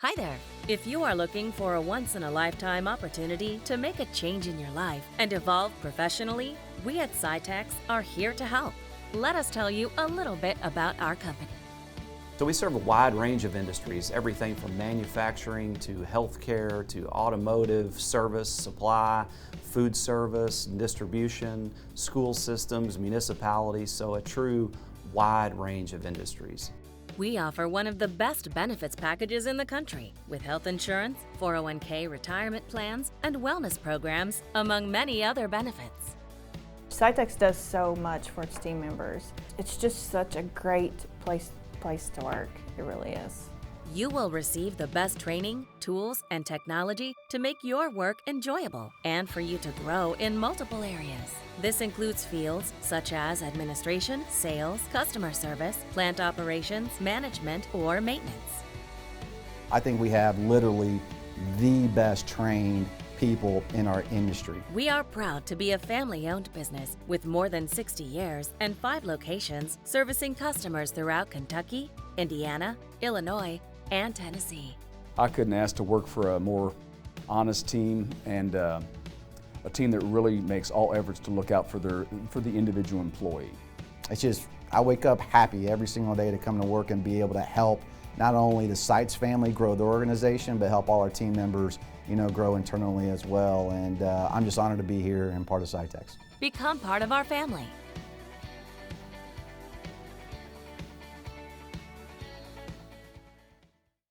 Hi there. If you are looking for a once-in-a-lifetime opportunity to make a change in your life and evolve professionally, we at SITEX are here to help. Let us tell you a little bit about our company. So we serve a wide range of industries, everything from manufacturing to healthcare to automotive, service, supply, food service, distribution, school systems, municipalities, so a true wide range of industries. We offer one of the best benefits packages in the country, with health insurance, 401k retirement plans, and wellness programs, among many other benefits. SITEX does so much for its team members. It's just such a great place to work. It really is. You will receive the best training, tools, and technology to make your work enjoyable and for you to grow in multiple areas. This includes fields such as administration, sales, customer service, plant operations, management, or maintenance. I think we have literally the best trained people in our industry. We are proud to be a family-owned business with more than 60 years and 5 locations servicing customers throughout Kentucky, Indiana, Illinois, and Tennessee. I couldn't ask to work for a more honest team and a team that really makes all efforts to look out for the individual employee. It's just, I wake up happy every single day to come to work and be able to help not only the SITEX family grow the organization, but help all our team members, grow internally as well. And I'm just honored to be here and part of SITEX. Become part of our family.